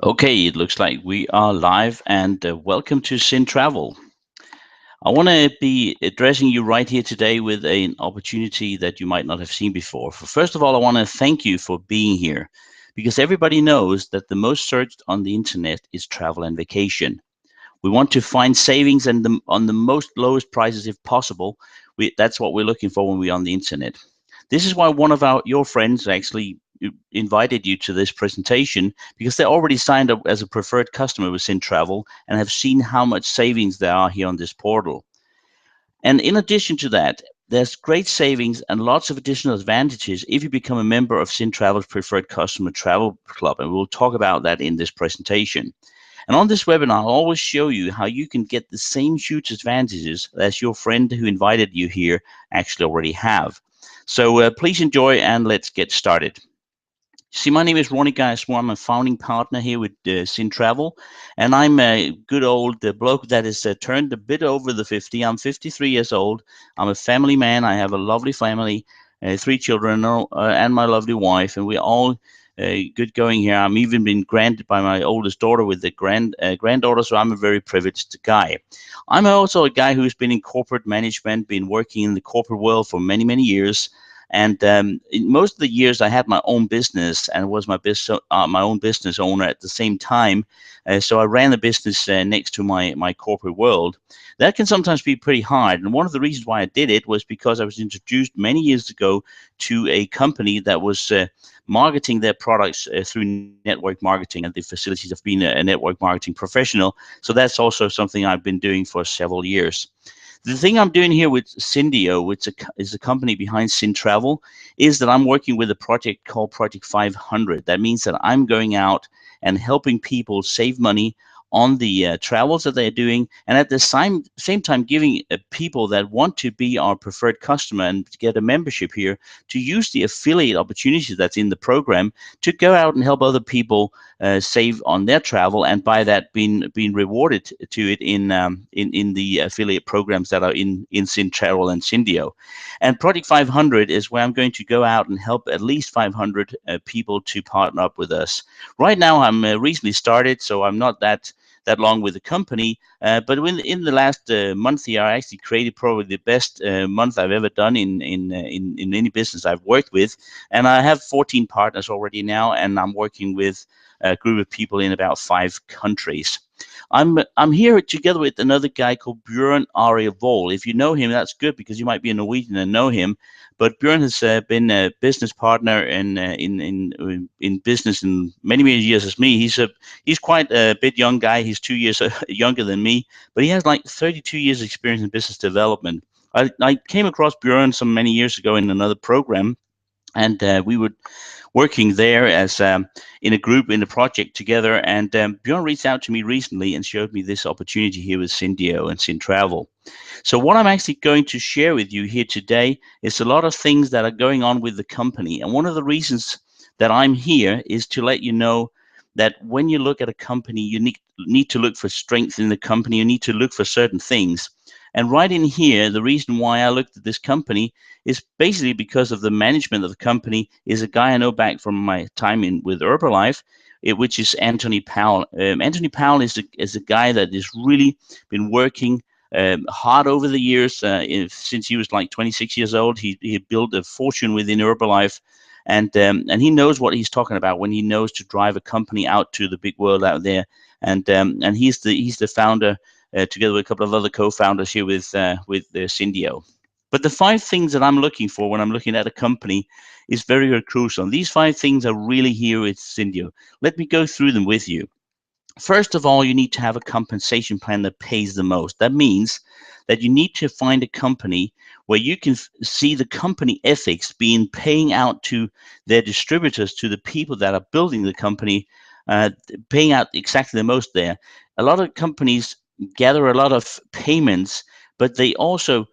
Okay, it looks like we are live and welcome to Sin Travel. I want to be addressing you right here today with an opportunity that you might not have seen before. First of all, I want to thank you for being here because everybody knows that the most searched on the internet is travel and vacation. We want to find savings and on the most lowest prices if possible. That's what we're looking for when we're on the internet. This is why one of your friends actually invited you to this presentation because they already signed up as a preferred customer with Travel and have seen how much savings there are here on this portal. And in addition to that, there's great savings and lots of additional advantages if you become a member of Travel's preferred customer travel club. And we'll talk about that in this presentation. And on this webinar, I'll always show you how you can get the same huge advantages as your friend who invited you here actually already have. So please enjoy and let's get started. See, my name is Ronnie Guysmore. I'm a founding partner here with Travel, and I'm a good old bloke that is turned a bit over the 50. I'm 53 years old. I'm a family man. I have a lovely family, three children, and my lovely wife, and we're all good going here. I'm even been granted by my oldest daughter with the granddaughter, so I'm a very privileged guy. I'm also a guy who's been in corporate management, been working in the corporate world for many, many years. And in most of the years, I had my own business and was my own business owner at the same time. So I ran the business next to my corporate world. That can sometimes be pretty hard. And one of the reasons why I did it was because I was introduced many years ago to a company that was marketing their products through network marketing and the facilities of being a network marketing professional. So that's also something I've been doing for several years. The thing I'm doing here with Syndio, which is a company behind Sin Travel, is that I'm working with a project called Project 500. That means that I'm going out and helping people save money on the travels that they're doing, and at the same time giving people that want to be our preferred customer and get a membership here to use the affiliate opportunity that's in the program to go out and help other people save on their travel, and by that being rewarded to it in the affiliate programs that are in Sin Travel and Syndio. And Project 500 is where I'm going to go out and help at least 500 people to partner up with us. Right now, I'm recently started, so I'm not that long with the company. But in the last month here, I actually created probably the best month I've ever done in any business I've worked with. And I have 14 partners already now, and I'm working with a group of people in about 5 countries. I'm here together with another guy called Bjørn Aria Vold. If you know him, that's good because you might be a Norwegian and know him. But Bjørn has been a business partner in business in many years as me. He's quite a bit young guy. He's 2 years younger than me, but he has like 32 years experience in business development. I came across Bjørn some many years ago in another program, and we were working there as in a group in a project together. And Bjorn reached out to me recently and showed me this opportunity here with Syndio and Sin Travel. So what I'm actually going to share with you here today is a lot of things that are going on with the company. And one of the reasons that I'm here is to let you know that when you look at a company, you need to look for strength in the company. You need to look for certain things. And right in here, the reason why I looked at this company is basically because of the management of the company is a guy I know back from my time with Herbalife, which is Anthony Powell. Anthony Powell is a guy that has really been working hard over the years. Since he was like 26 years old, he built a fortune within Herbalife. And he knows what he's talking about when he knows to drive a company out to the big world out there. And he's the founder, together with a couple of other co-founders here with Syndio. But the 5 things that I'm looking for when I'm looking at a company is very, very crucial. And these 5 things are really here with Syndio. Let me go through them with you. First of all, you need to have a compensation plan that pays the most. That means that you need to find a company where you can see the company ethics being paying out to their distributors, to the people that are building the company, paying out exactly the most there. A lot of companies gather a lot of payments, but they also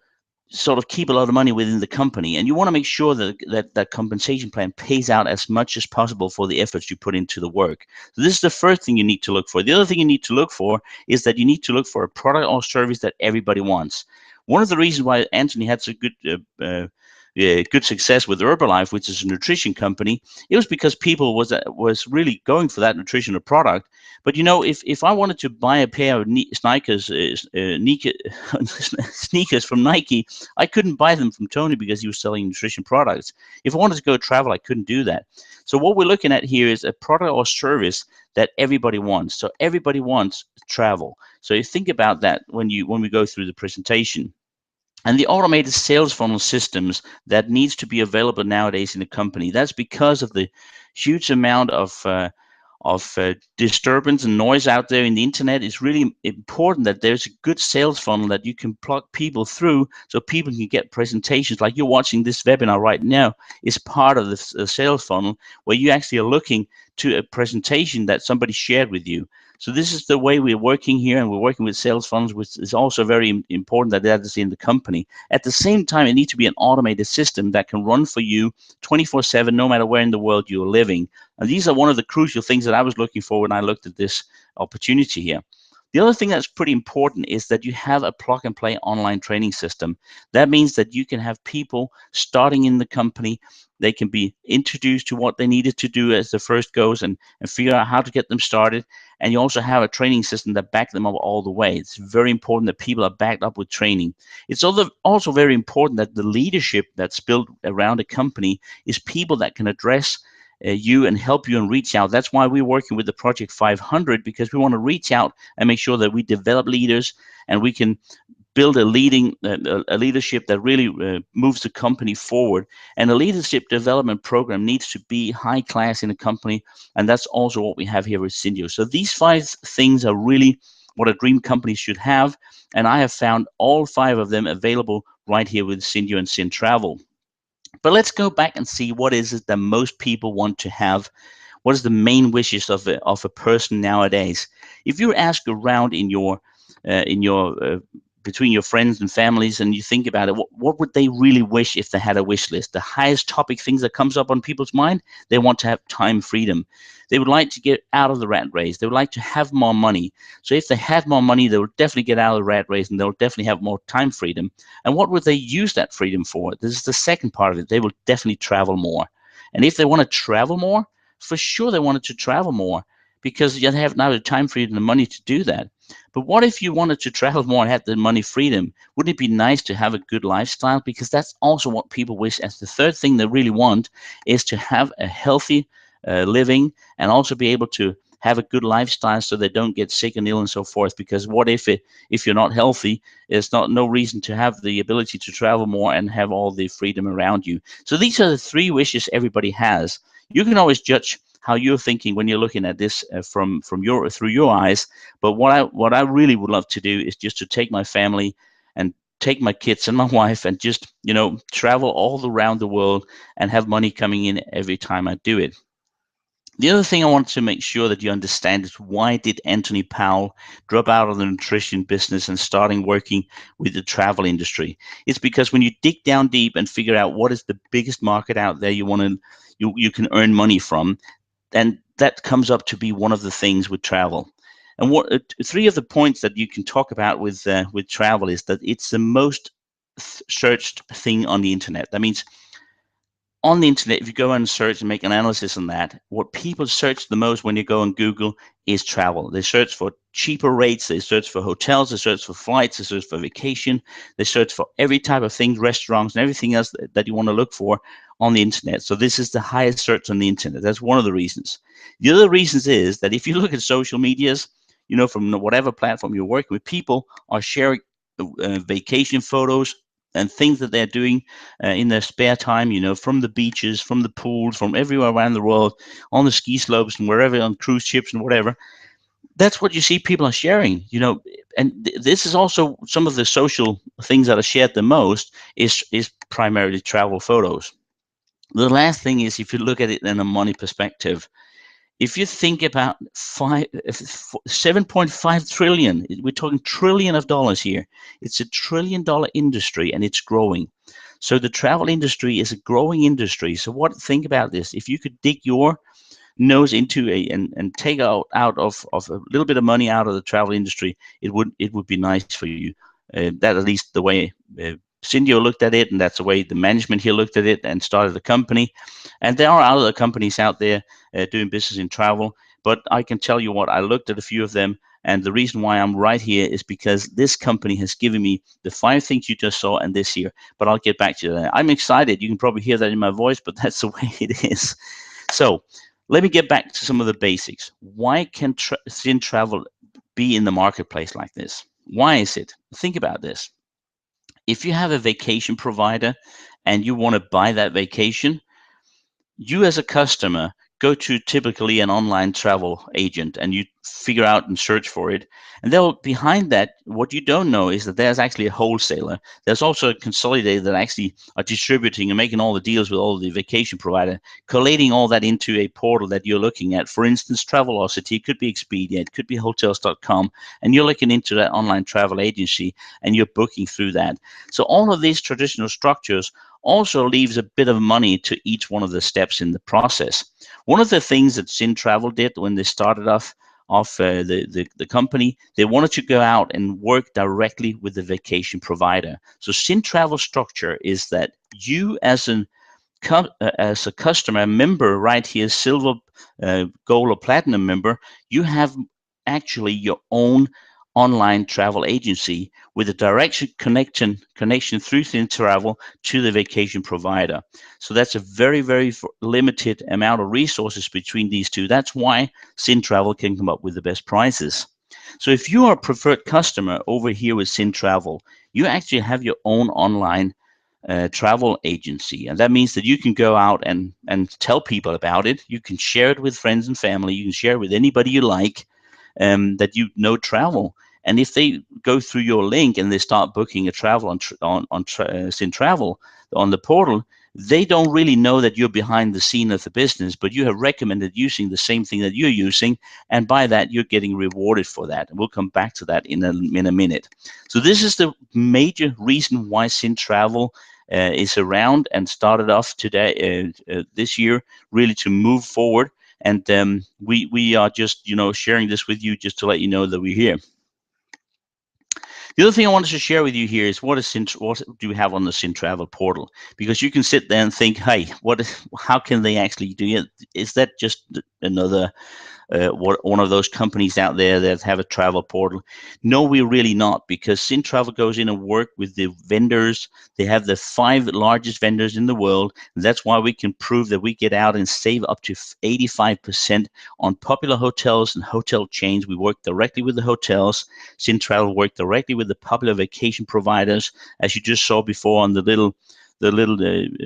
sort of keep a lot of money within the company, and you want to make sure that compensation plan pays out as much as possible for the efforts you put into the work. So this is the first thing you need to look for. The other thing you need to look for is that you need to look for a product or service that everybody wants. One of the reasons why Anthony had so good good success with Herbalife, which is a nutrition company, it was because people was really going for that nutritional product. But if I wanted to buy a pair of sneakers from Nike, I couldn't buy them from Tony because he was selling nutrition products. If I wanted to go travel, I couldn't do that. So what we're looking at here is a product or service that everybody wants. So everybody wants travel. So you think about that when we go through the presentation. And the automated sales funnel systems that needs to be available nowadays in the company. That's because of the huge amount of disturbance and noise out there in the internet. It's really important that there's a good sales funnel that you can plug people through so people can get presentations. Like you're watching this webinar right now is part of the sales funnel where you actually are looking to a presentation that somebody shared with you. So this is the way we're working here, and we're working with sales funnels, which is also very important that is in the company. At the same time, it needs to be an automated system that can run for you 24/7, no matter where in the world you're living. And these are one of the crucial things that I was looking for when I looked at this opportunity here. The other thing that's pretty important is that you have a plug and play online training system. That means that you can have people starting in the company. They can be introduced to what they needed to do as the first goes and figure out how to get them started. And you also have a training system that back them up all the way. It's very important that people are backed up with training. It's also very important that the leadership that's built around a company is people that can address you and help you and reach out. That's why we're working with the Project 500, because we want to reach out and make sure that we develop leaders and we can build a leadership that really moves the company forward. And a leadership development program needs to be high class in a company, and that's also what we have here with Syndeo. So these 5 things are really what a dream company should have, and I have found all 5 of them available right here with Syndeo and Syn Travel. But let's go back and see what is it that most people want to have. What is the main wishes of a person nowadays? If you ask around in your between your friends and families, and you think about it, what would they really wish if they had a wish list? The highest topic things that comes up on people's mind, they want to have time freedom. They would like to get out of the rat race. They would like to have more money. So if they had more money, they would definitely get out of the rat race, and they'll definitely have more time freedom. And what would they use that freedom for? This is the second part of it. They will definitely travel more. And if they want to travel more, for sure they wanted to travel more, because you have now the time freedom and the money to do that. But what if you wanted to travel more and had the money freedom? Wouldn't it be nice to have a good lifestyle? Because that's also what people wish. As the third thing they really want is to have a healthy living, and also be able to have a good lifestyle so they don't get sick and ill and so forth. Because what if you're not healthy, there's no reason to have the ability to travel more and have all the freedom around you. So these are the 3 wishes everybody has. You can always judge how you're thinking when you're looking at this from your through your eyes. But what I really would love to do is just to take my family and take my kids and my wife and just travel all around the world and have money coming in every time I do it. The other thing I want to make sure that you understand is, why did Anthony Powell drop out of the nutrition business and starting working with the travel industry? It's because when you dig down deep and figure out what is the biggest market out there you can earn money from, and that comes up to be one of the things with travel. And what 3 of the points that you can talk about with travel is that it's the most searched thing on the internet. That means on the internet, if you go and search and make an analysis on that, what people search the most when you go on Google is travel. They search for cheaper rates, they search for hotels, they search for flights, they search for vacation, they search for every type of thing, restaurants and everything else that you want to look for on the internet. So this is the highest search on the internet. That's one of the reasons. The other reasons is that if you look at social medias, from whatever platform you're working with, people are sharing vacation photos and things that they're doing in their spare time, from the beaches, from the pools, from everywhere around the world, on the ski slopes and wherever, on cruise ships and whatever. That's what you see people are sharing, and this is also some of the social things that are shared the most is primarily travel photos. The last thing is, if you look at it in a money perspective, if you think about 7.5 trillion, we're talking trillion of dollars here. It's a $1 trillion industry, and it's growing. So the travel industry is a growing industry. So think about this. If you could dig your nose into and take out of a little bit of money out of the travel industry, it would be nice for you. That at least the way Cindy looked at it, and that's the way the management here looked at it and started the company. And there are other companies out there doing business in travel, but I can tell you what, I looked at a few of them, and the reason why I'm right here is because this company has given me the 5 things you just saw and this year. But I'll get back to that. I'm excited. You can probably hear that in my voice, but that's the way it is. So let me get back to some of the basics. Why can Zyn Travel be in the marketplace like this? Why is it? Think about this. If you have a vacation provider and you want to buy that vacation, you as a customer go to typically an online travel agent and you figure out and search for it, and they'll behind that, what you don't know is that there's actually a wholesaler, there's also a consolidator that actually are distributing and making all the deals with all the vacation provider, collating all that into a portal that you're looking at. For instance, Travelocity, it could be Expedia, it could be hotels.com, and you're looking into that online travel agency and you're booking through that. So all of these traditional structures also leaves a bit of money to each one of the steps in the process. One of the things that Zyn Travel did when they started off the company, they wanted to go out and work directly with the vacation provider. So Zyn Travel structure is that you as a customer, a member right here, silver, gold, or platinum member, you have actually your own online travel agency with a direct connection through Zyn Travel to the vacation provider. So that's a very, very limited amount of resources between these two. That's why Zyn Travel can come up with the best prices. So if you are a preferred customer over here with Zyn Travel, you actually have your own online travel agency, and that means that you can go out and tell people about it. You can share it with friends and family. You can share it with anybody you like, that you know travel. And if they go through your link and they start booking a travel on Zyn Travel on the portal, they don't really know that you're behind the scene of the business, but you have recommended using the same thing that you're using, and by that you're getting rewarded for that. And we'll come back to that in a minute. So this is the major reason why Zyn Travel is around and started off today, this year, really to move forward. And we are just sharing this with you just to let you know that we're here. The other thing I wanted to share with you here is what do we have on the Zyn Travel portal? Because you can sit there and think, hey, how can they actually do it? Is that just another one of those companies out there that have a travel portal? No, we're really not, because Zyn Travel goes in and work with the vendors. They have the 5 largest vendors in the world. And that's why we can prove that we get out and save up to 85% on popular hotels and hotel chains. We work directly with the hotels. Zyn Travel work directly with the popular vacation providers, as you just saw before on the little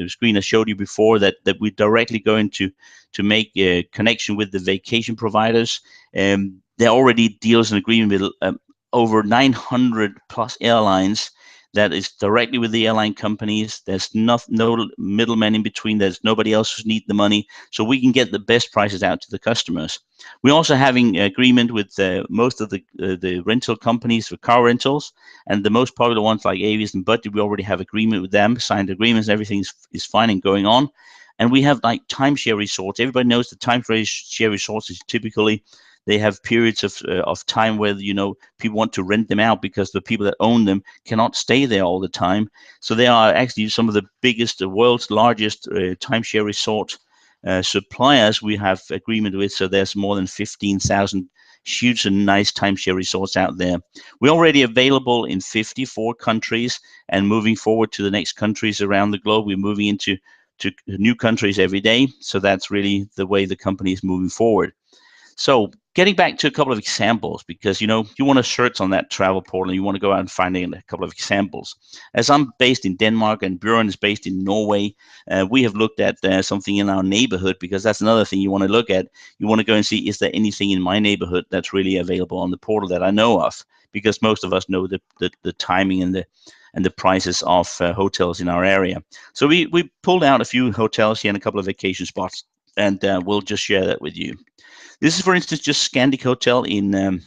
screen I showed you before, that we directly go into to make a connection with the vacation providers. There are already deals and agreement with over 900 plus airlines. That is directly with the airline companies. There's no middleman in between. There's nobody else who needs the money, so we can get the best prices out to the customers. We're also having agreement with most of the rental companies for car rentals, and the most popular ones like Avis and Budget. We already have agreement with them, signed agreements. Everything is fine and going on. And we have like timeshare resorts. Everybody knows the timeshare resorts is typically, they have periods of time where people want to rent them out because the people that own them cannot stay there all the time. So they are actually some of the biggest, the world's largest timeshare resort suppliers we have agreement with. So there's more than 15,000 huge and nice timeshare resorts out there. We're already available in 54 countries and moving forward to the next countries around the globe. We're moving into new countries every day. So that's really the way the company is moving forward. So getting back to a couple of examples, because you want to search on that travel portal and you want to go out and find a couple of examples. As I'm based in Denmark and Bjørn is based in Norway, we have looked at something in our neighborhood, because that's another thing you want to look at. You want to go and see, is there anything in my neighborhood that's really available on the portal that I know of? Because most of us know the timing and the prices of hotels in our area. So we pulled out a few hotels here and a couple of vacation spots, and we'll just share that with you. This is, for instance, just Scandic Hotel in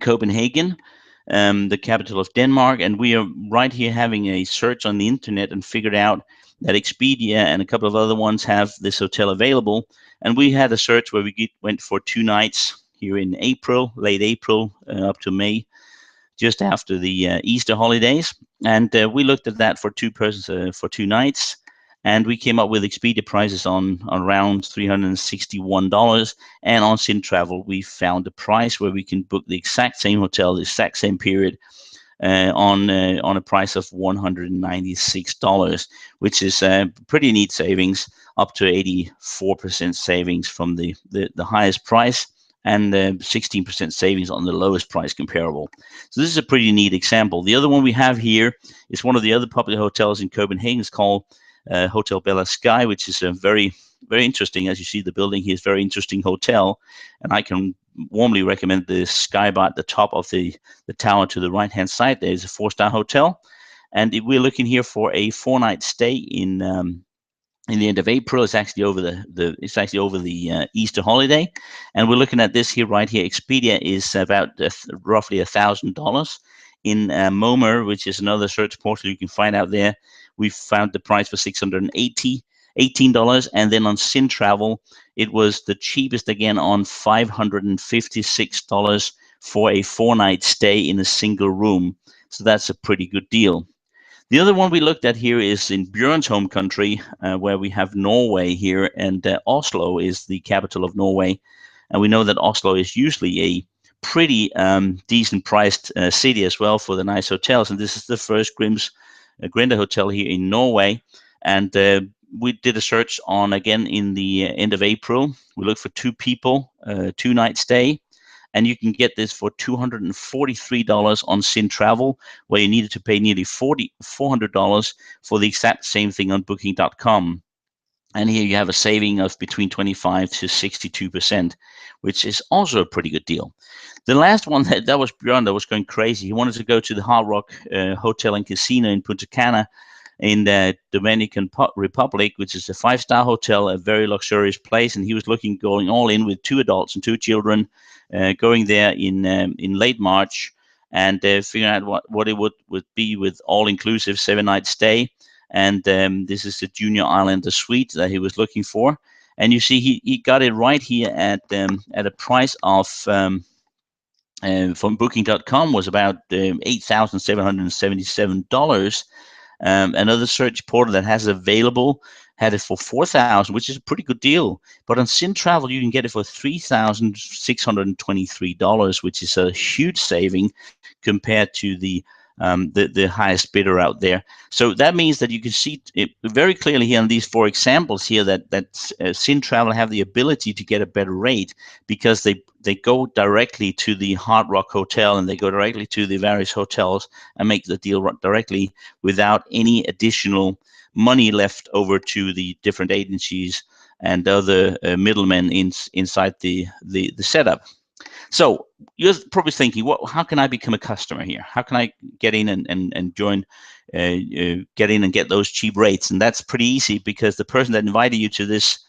Copenhagen, the capital of Denmark, and we are right here having a search on the internet and figured out that Expedia and a couple of other ones have this hotel available. And we had a search where we went for 2 nights here in April, late April, up to May, just after the Easter holidays. And we looked at that for two persons for 2 nights. And we came up with Expedia prices on around $361. And on SynTravel, we found a price where we can book the exact same hotel, the exact same period, on a price of $196, which is pretty neat savings, up to 84% savings from the highest price, and 16% savings on the lowest price comparable. So this is a pretty neat example. The other one we have here is one of the other popular hotels in Copenhagen. It's called Hotel Bella Sky, which is a very, very interesting. As you see, the building here is very interesting hotel, and I can warmly recommend the Sky Bar at the top of the tower to the right hand side. There's a 4-star hotel, and we're looking here for a 4-night stay in the end of April. It's actually over the Easter holiday, and we're looking at this here right here. Expedia is about roughly $1,000. In Momer, which is another search portal you can find out there, we found the price for $618, and then on SynTravel, it was the cheapest again on $556 for a 4-night stay in a single room. So that's a pretty good deal. The other one we looked at here is in Bjørn's home country, where we have Norway here, and Oslo is the capital of Norway. And we know that Oslo is usually a pretty decent priced city as well for the nice hotels. And this is the first Grinde hotel here in Norway. And we did a search on, again, in the end of April. We looked for 2 people, 2-night stay. And you can get this for $243 on SynTravel, where you needed to pay nearly $400 for the exact same thing on Booking.com. And here you have a saving of between 25 to 62%, which is also a pretty good deal. The last one that was Bjørn that was going crazy. He wanted to go to the Hard Rock Hotel and Casino in Punta Cana in the Dominican Republic, which is a 5-star hotel, a very luxurious place. And he was going all in with 2 adults and 2 children, going there in late March, and figuring out what it would be with all-inclusive 7-night stay. And this is the Junior Islander suite that he was looking for. And you see he got it right here at a price of from Booking.com was about $8,777. Another search portal that has available had it for $4,000, which is a pretty good deal. But on SynTravel, you can get it for $3,623, which is a huge saving compared to the highest bidder out there. So that means that you can see it very clearly here on these 4 examples here that SynTravel have the ability to get a better rate, because they go directly to the Hard Rock Hotel, and they go directly to the various hotels and make the deal directly without any additional money left over to the different agencies and other middlemen inside the setup. So you're probably thinking, how can I become a customer here? How can I get in and join, get in and get those cheap rates? And that's pretty easy, because the person that invited you to this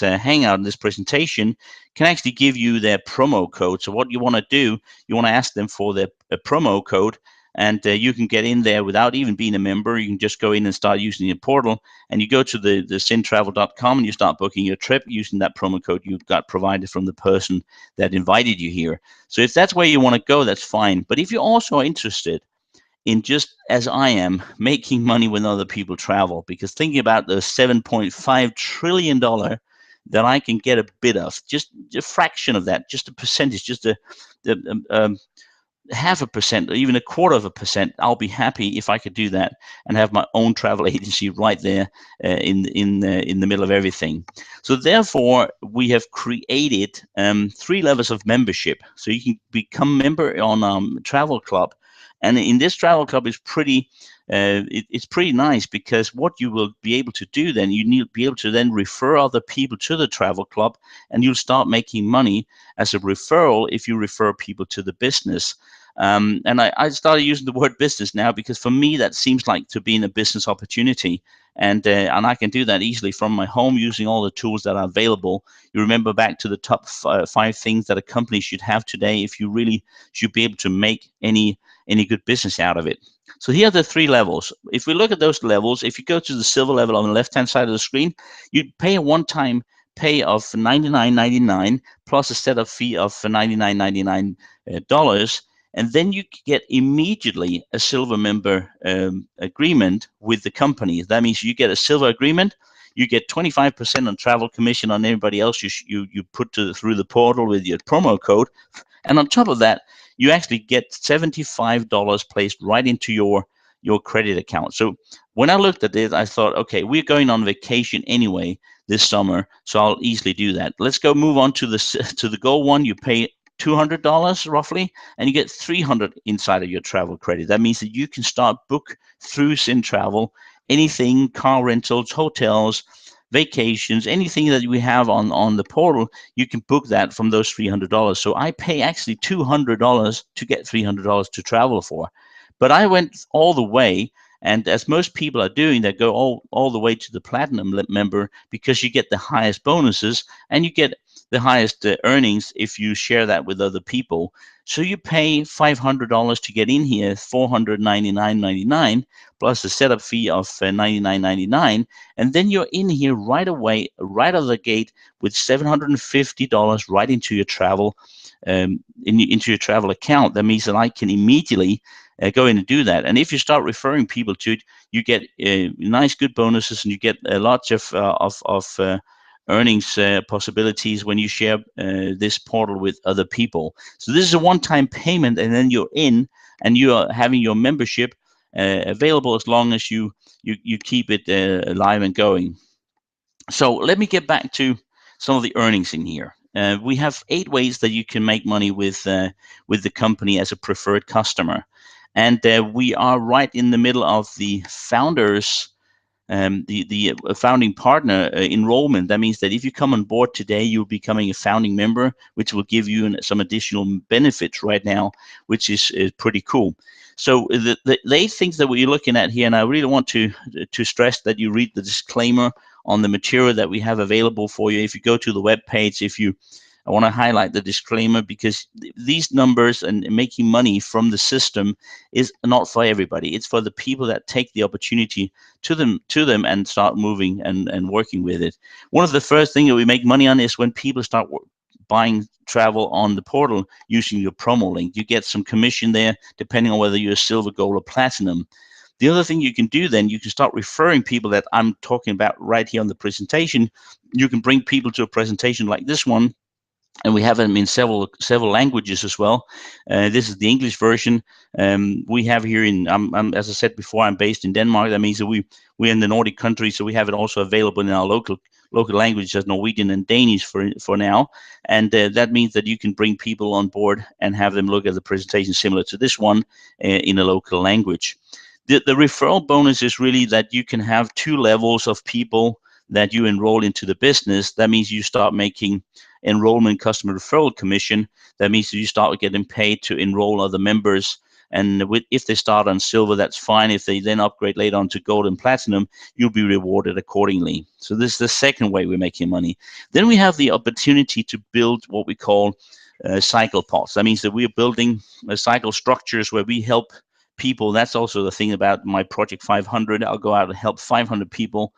hangout and this presentation can actually give you their promo code. So what you want to do, you want to ask them for a promo code, and you can get in there without even being a member. You can just go in and start using the portal, and you go to the JoinZynTravel.com and you start booking your trip using that promo code you got provided from the person that invited you here. So if that's where you want to go, that's fine. But if you're also interested in, just as I am, making money when other people travel, because thinking about the $7.5 trillion that I can get a bit of, just a fraction of that, just a percentage, just a 0.5% or even 0.25%, I'll be happy if I could do that and have my own travel agency right there in the middle of everything. So therefore, we have created 3 levels of membership. So you can become a member on Travel Club. And in this Travel Club is it's pretty nice, because what you will be able to do then, you need to be able to then refer other people to the Travel Club, and you'll start making money as a referral if you refer people to the business. And I started using the word business now, because for me that seems like to be in a business opportunity, and I can do that easily from my home using all the tools that are available. You remember back to the top 5 things that a company should have today if you really should be able to make any good business out of it. So here are the 3 levels. If we look at those levels, if you go to the silver level on the left-hand side of the screen, you pay a one-time pay of $99.99 plus a setup fee of $99.99, and then you get immediately a silver member agreement with the company. That means you get a silver agreement. You get 25% on travel commission on everybody else you put through the portal with your promo code. And on top of that, you actually get $75 placed right into your credit account. So when I looked at it, I thought, okay, we're going on vacation anyway this summer, so I'll easily do that. Let's go move on to the goal one. You pay $200 roughly, and you get 300 inside of your travel credit. That means that you can start book through ZynTravel anything, car rentals, hotels, vacations, anything that we have on the portal. You can book that from those $300. So I pay actually $200 to get $300 to travel for. But I went all the way, and as most people are doing, they go all the way to the platinum member, because you get the highest bonuses and you get the highest earnings if you share that with other people. So you pay $500 to get in here, $499.99 plus a setup fee of $99.99, and then you're in here right away, right out of the gate, with $750 right into your travel, into your travel account. That means that I can immediately go in and do that. And if you start referring people to it, you get nice, good bonuses, and you get lots of earnings possibilities when you share this portal with other people. So this is a one-time payment, and then you're in, and you are having your membership available as long as you keep it alive and going. So let me get back to some of the earnings in here. We have 8 ways that you can make money with the company as a preferred customer, and we are right in the middle of the founders, the founding partner enrollment. That means that if you come on board today, you'll be becoming a founding member, which will give you some additional benefits right now, which is pretty cool. So the 8 things that we're looking at here, and I really want to stress that you read the disclaimer on the material that we have available for you. If you go to the web page, I want to highlight the disclaimer, because these numbers and making money from the system is not for everybody. It's for the people that take the opportunity to them and start moving and working with it. One of the first things that we make money on is when people start buying travel on the portal using your promo link. You get some commission there, depending on whether you're silver, gold, or platinum. The other thing you can do then, you can start referring people that I'm talking about right here on the presentation. You can bring people to a presentation like this one, and we have them in several languages as well. This is the English version. We have here as I said before, I'm based in Denmark. That means that we're in the Nordic countries, so we have it also available in our local languages as Norwegian and Danish for now. And that means that you can bring people on board and have them look at the presentation similar to this one in a local language. The referral bonus is really that you can have 2 levels of people that you enroll into the business. That means you start making enrollment customer referral commission. That means you start getting paid to enroll other members. And if they start on silver, that's fine. If they then upgrade later on to gold and platinum, you'll be rewarded accordingly. So this is the second way we're making money. Then we have the opportunity to build what we call cycle pods. That means that we're building cycle structures where we help people. That's also the thing about my Project 500. I'll go out and help 500 people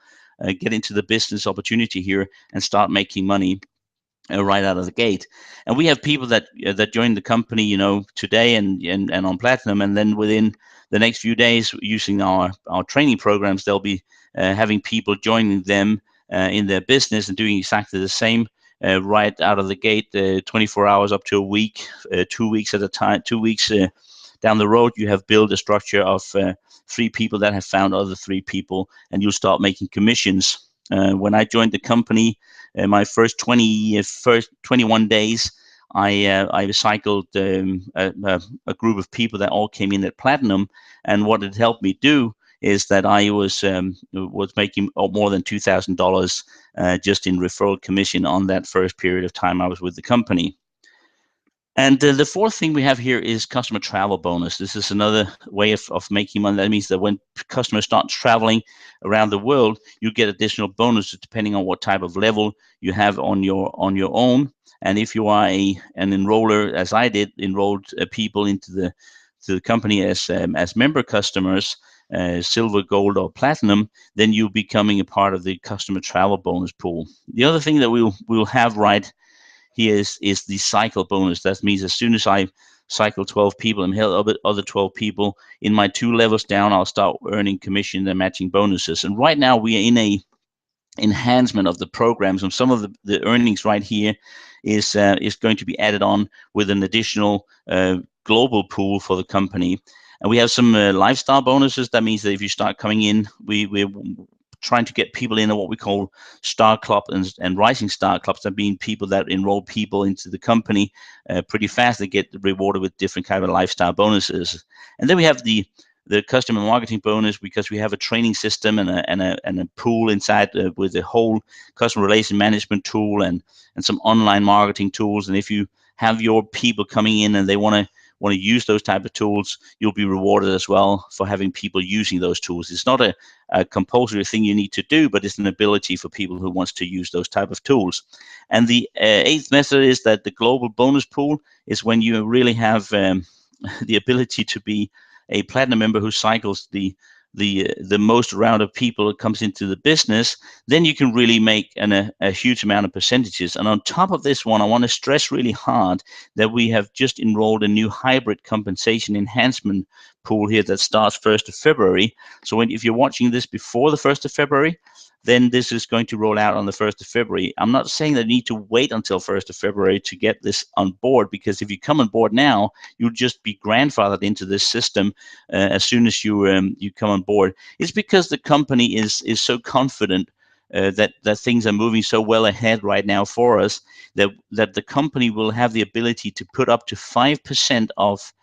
get into the business opportunity here and start making money right out of the gate. And we have people that join the company, today and on platinum, and then within the next few days, using our training programs, they'll be having people joining them in their business and doing exactly the same right out of the gate, 24 hours up to a week, 2 weeks at a time, 2 weeks down the road. You have built a structure of 3 people that have found other 3 people, and you'll start making commissions. When I joined the company, my first 21 days, I cycled a group of people that all came in at platinum, and what it helped me do is that I was making more than $2,000 just in referral commission on that first period of time I was with the company. And the fourth thing we have here is customer travel bonus. This is another way of making money. That means that when customers start traveling around the world, you get additional bonuses depending on what type of level you have on your own. And if you are an enroller, as I did, enrolled people into the company as member customers, silver, gold, or platinum, then you're becoming a part of the customer travel bonus pool. The other thing that we'll have right here is the cycle bonus. That means as soon as I cycle 12 people and help other 12 people. In my 2 levels down, I'll start earning commission and matching bonuses. And right now we are in a enhancement of the programs, and some of the earnings right here is going to be added on with an additional global pool for the company. And we have some lifestyle bonuses. That means that if you start coming in, we're trying to get people in what we call star club and rising star clubs. That mean people that enroll people into the company pretty fast. They get rewarded with different kind of lifestyle bonuses. And then we have the customer marketing bonus, because we have a training system and a pool inside with the whole customer relation management tool and some online marketing tools. And if you have your people coming in and they want to use those type of tools, you'll be rewarded as well for having people using those tools. It's not a compulsory thing you need to do, but it's an ability for people who wants to use those type of tools. And the eighth method is that the global bonus pool is when you really have the ability to be a platinum member who cycles the most round of people that comes into the business. Then you can really make a huge amount of percentages. And on top of this one, I want to stress really hard that we have just enrolled a new hybrid compensation enhancement pool here that starts 1st of February. So if you're watching this before the 1st of February, then this is going to roll out on the 1st of February. I'm not saying that you need to wait until 1st of February to get this on board, because if you come on board now, you'll just be grandfathered into this system as soon as you come on board. It's because the company is so confident that things are moving so well ahead right now for us, that the company will have the ability to put up to 5% of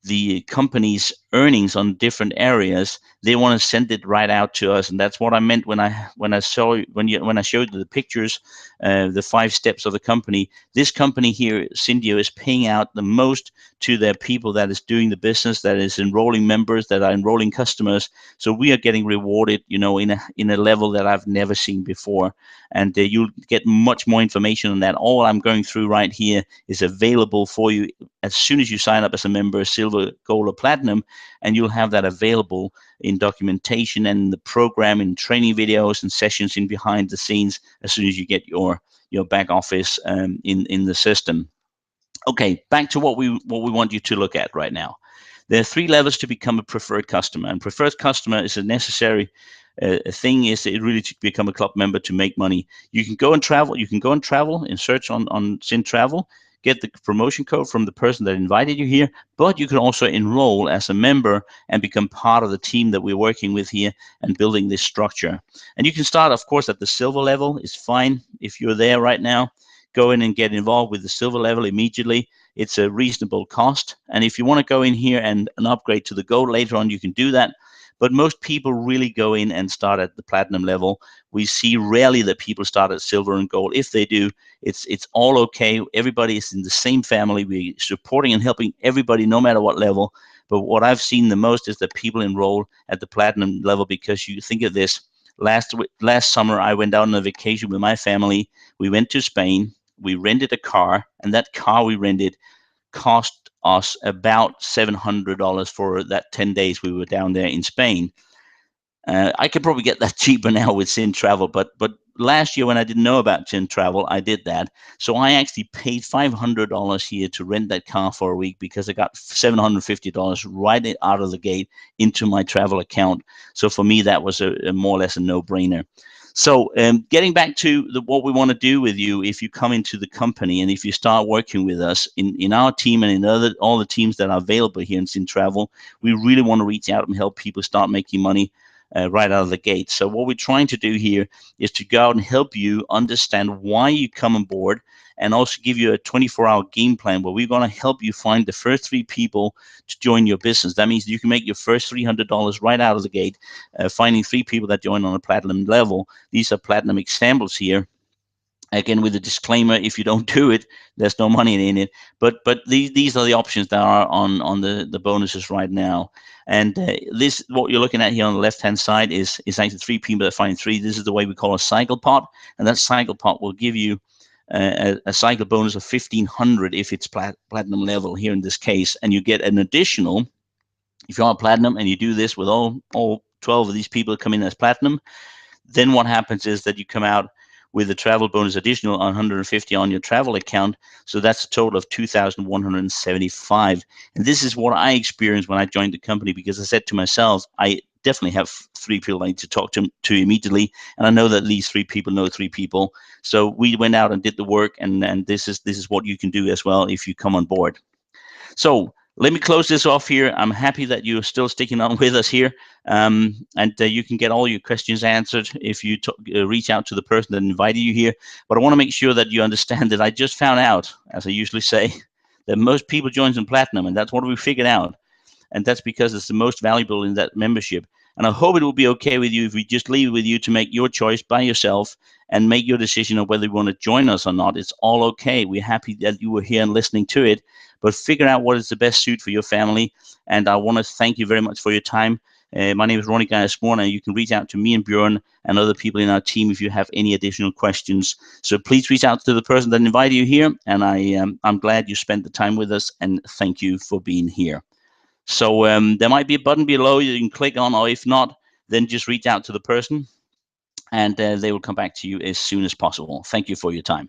the company's earnings on different areas. They want to send it right out to us, and that's what I meant when I showed you the pictures, the 5 steps of the company. This company here, Syndio, is paying out the most to their people that is doing the business, that is enrolling members, that are enrolling customers. So we are getting rewarded, in a level that I've never seen before. And you'll get much more information on that. All I'm going through right here is available for you as soon as you sign up as a member, silver, gold, or platinum, and you'll have that available in documentation and the program, in training videos and sessions in behind the scenes as soon as you get your back office in the system. Okay, back to what we want you to look at right now. There are 3 levels to become a preferred customer, and preferred customer is a necessary thing. Is it really to become a club member to make money? You can go and travel. You can go and travel and search on ZynTravel, get the promotion code from the person that invited you here, but you can also enroll as a member and become part of the team that we're working with here and building this structure. And you can start, of course, at the silver level. It's fine if you're there right now. Go in and get involved with the silver level immediately. It's a reasonable cost. And if you want to go in here and upgrade to the gold later on, you can do that. But most people really go in and start at the platinum level. We see rarely that people start at silver and gold. If they do, it's all okay. Everybody is in the same family. We're supporting and helping everybody no matter what level. But what I've seen the most is that people enroll at the platinum level, because you think of this. Last summer, I went out on a vacation with my family. We went to Spain. We rented a car, and that car we rented cost us about $700 for that 10 days we were down there in Spain. I could probably get that cheaper now with ZynTravel, but last year when I didn't know about ZynTravel, I did that. So I actually paid $500 here to rent that car for a week, because I got $750 right out of the gate into my travel account. So for me, that was a more or less a no-brainer. So getting back to what we want to do with you, if you come into the company and if you start working with us in our team and in all the teams that are available here in ZynTravel, we really want to reach out and help people start making money right out of the gate. So what we're trying to do here is to go out and help you understand why you come on board, and also give you a 24-hour game plan where we're going to help you find the first 3 people to join your business. That means you can make your first $300 right out of the gate, finding 3 people that join on a platinum level. These are platinum examples here. Again, with a disclaimer, if you don't do it, there's no money in it. But these are the options that are on the bonuses right now. And this, what you're looking at here on the left-hand side, is actually 3 people that find 3. This is the way we call a cycle pot, and that cycle pot will give you a cycle bonus of 1,500 if it's platinum level here in this case, and you get an additional. If you're on platinum and you do this with all 12 of these people that come in as platinum, then what happens is that you come out with the travel bonus additional 150 on your travel account. So that's a total of 2,175. And this is what I experienced when I joined the company, because I said to myself, I definitely have 3 people I need to talk to immediately, and I know that these 3 people know 3 people. So we went out and did the work, and this is what you can do as well if you come on board. So let me close this off here. I'm happy that you're still sticking on with us here, and you can get all your questions answered if you reach out to the person that invited you here. But I want to make sure that you understand that I just found out, as I usually say, that most people join in Platinum, and that's what we figured out. And that's because it's the most valuable in that membership. And I hope it will be okay with you if we just leave it with you to make your choice by yourself and make your decision on whether you want to join us or not. It's all okay. We're happy that you were here and listening to it, but figure out what is the best suit for your family. And I want to thank you very much for your time. My name is Ronnie Geijersmoorn, and you can reach out to me and Björn and other people in our team if you have any additional questions. So please reach out to the person that invited you here, and I'm glad you spent the time with us, and thank you for being here. So there might be a button below you can click on, or if not, then just reach out to the person, and they will come back to you as soon as possible. Thank you for your time.